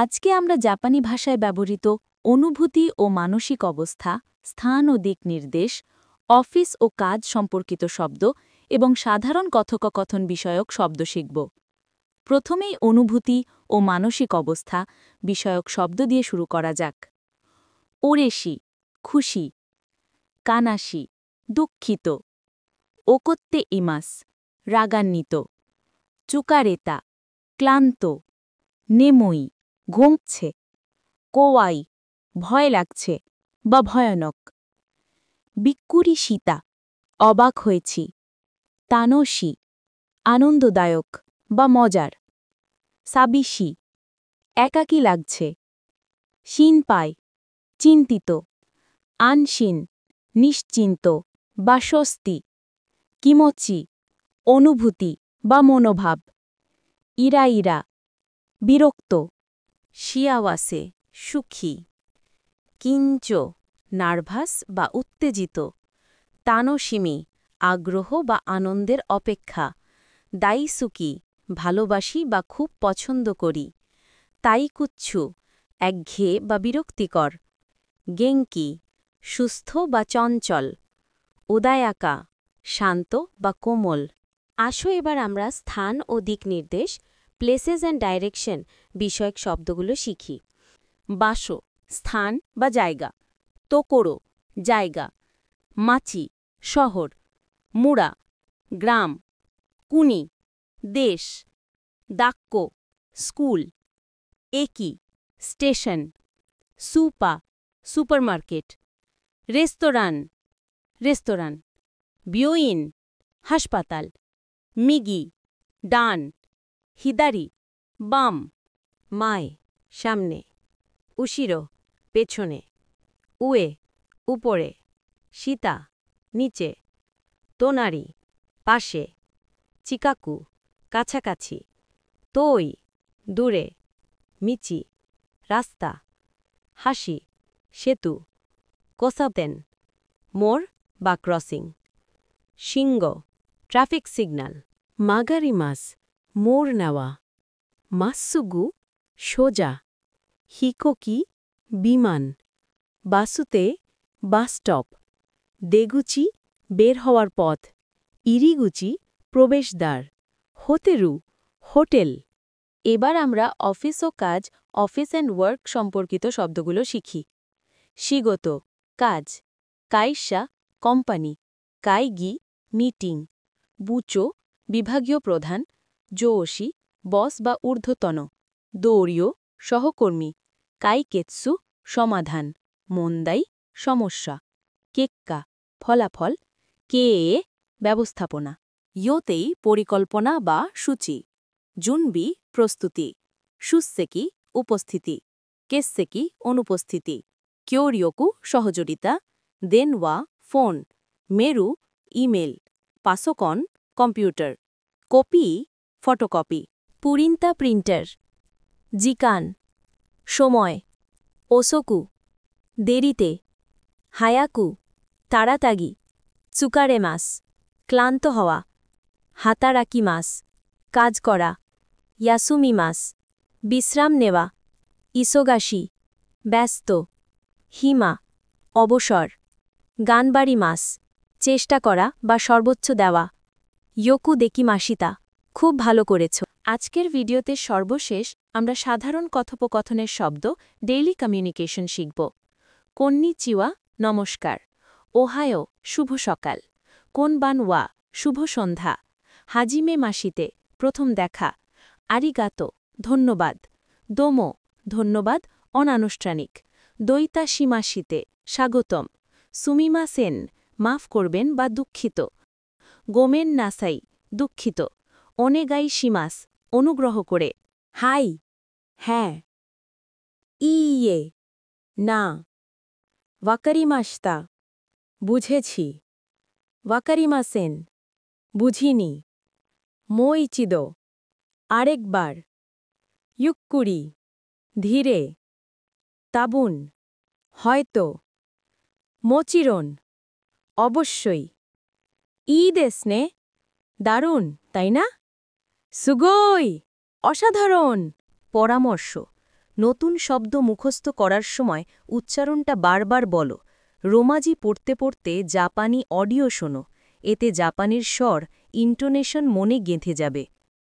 আজকে আমরা জাপানি ভাষায় ব্যবহৃত অনুভূতি ও মানসিক অবস্থা, স্থান ও দিক নির্দেশ, অফিস ও কাজ সম্পর্কিত শব্দ এবং সাধারণ কথোপকথন বিষয়ক শব্দ শিখব। প্রথমেই অনুভূতি ও মানসিক অবস্থা বিষয়ক শব্দ দিয়ে শুরু করা যাক। ওরেশি, খুশি। কানাশি, দুঃখিত। ওকত্তে ইমাস, রাগান্বিত। চুকারেতা, ক্লান্ত। নেমই, ঘুমছে। কোয়াই, ভয় লাগছে বা ভয়ানক। বিক্কুরি সীতা, অবাক হয়েছি। তানসি, আনন্দদায়ক বা মজার। সাবিশি, একাকী লাগছে। শিনপাই, চিন্তিত। আনশিন, নিশ্চিন্ত বা স্বস্তি। কিমোচি, অনুভূতি বা মনোভাব। ইরাইরা, বিরক্ত। শিয়াওয়াসে, সুখী। কিঞ্চ, নার্ভাস বা উত্তেজিত। তানসিমি, আগ্রহ বা আনন্দের অপেক্ষা। দাইসুকি, ভালোবাসি বা খুব পছন্দ করি। তাইকুচ্ছু, একঘেয়ে বা বিরক্তিকর। গেঙ্কি, সুস্থ বা চঞ্চল। উদায়াকা, শান্ত বা কোমল। আসো এবার আমরা স্থান ও দিক নির্দেশ, প্লেসেস অ্যান্ড ডাইরেকশন বিষয়ক শব্দগুলো শিখি। বাসো, স্থান বা জায়গা। তোকোরো, জায়গা। মাচি, শহর। মুড়া, গ্রাম। কুনি, দেশ। দাক্কো, স্কুল। একি, স্টেশন। সুপা, সুপারমার্কেট। রেস্তোরাঁ। বিয়োইন, হাসপাতাল। মিগি, ডান। হিদারি, বাম। মায়, সামনে। উশিরো, পেছনে। উয়ে, উপরে। সীতা, নিচে। তোনারি, পাশে। চিকাকু, কাছাকাছি। তোই, দূরে। মিচি, রাস্তা। হাসি, সেতু। কোসাতেন, মোড় বা ক্রসিং। শিঙ্গ, ট্রাফিক সিগন্যাল। মাগারিমাস, মোড় নেওয়া। মাসুগু, সোজা। হিকোকি, বিমান। বাসুতে, বাসস্টপ। দেগুচি, বের হওয়ার পথ। ইরিগুচি, প্রবেশদ্বার। হোতেরু, হোটেল। এবার আমরা অফিস ও কাজ, অফিস অ্যান্ড ওয়ার্ক সম্পর্কিত শব্দগুলো শিখি। শিগোতো, কাজ। কাইশা, কোম্পানি। কাইগি, মিটিং। বুচো, বিভাগীয় প্রধান। জোওশি, বস বা ঊর্ধ্বতন। দৌড়িও, সহকর্মী। কাইকেৎসু, সমাধান। মন্দাই, সমস্যা। কেক্কা, ফলাফল। কেএ, ব্যবস্থাপনা। ইয়োতেই, পরিকল্পনা বা সূচি। জুনবি, প্রস্তুতি। সুসেকি, উপস্থিতি। কেসেকি, অনুপস্থিতি। কিয়োরিয়োকু, সহযোগিতা। দেনওয়া, ফোন। মেরু, ইমেল। পাসোকন, কম্পিউটার। কপি, ফটোকপি। পুরিন্তা, প্রিন্টার। জিকান, সময়। ওসোকু, দেরিতে। হায়াকু, তাড়াতাড়ি। চুকারেমাস, ক্লান্ত হওয়া। হাতারাকিমাস, কাজ করা। ইয়াসুমিমাস, বিশ্রাম নেওয়া। ইসোগাশি, ব্যস্ত। হিমা, অবসর। গানবাড়িমাস, চেষ্টা করা বা সর্বোচ্চ দেওয়া। ইয়োকু দেকিমাশিতা, খুব ভালো করেছ। আজকের ভিডিওতে সর্বশেষ আমরা সাধারণ কথোপকথনের শব্দ ডেইলি কমিউনিকেশন শিখব। কন্নিচিওয়া, নমস্কার। ওহায়ো, শুভ সকাল। কোনবানওয়া, শুভ সন্ধ্যা। হাজিমে মাসিতে, প্রথম দেখা। আরিগাতো, ধন্যবাদ। দোমো, ধন্যবাদ, অনানুষ্ঠানিক। দইতা সীমাসিতে, স্বাগতম। সুমিমা সেন, মাফ করবেন বা দুঃখিত। গোমেন নাসাই, দুঃখিত। ওনেগাই শিমাস, অনুগ্রহ করে। হাই, হ্যাঁ। ইয়ে, না। ওয়াকারিমাশতা, বুঝেছি। ওয়াকারিমাসেন, বুঝিনি। মোইচিদো, আরেকবার। ইউক্কুরি, ধীরে। তাবুন, হয়তো। মোচিরন, অবশ্যই। দেসনে, দারুণ, তাই না? সুগোই, অসাধারণ। পরামর্শ, নতুন শব্দ মুখস্থ করার সময় উচ্চারণটা বারবার বলো। রোমাজি পড়তে পড়তে জাপানি অডিও শোনো। এতে জাপানির স্বর ইন্টোনেশন মনে গেঁথে যাবে।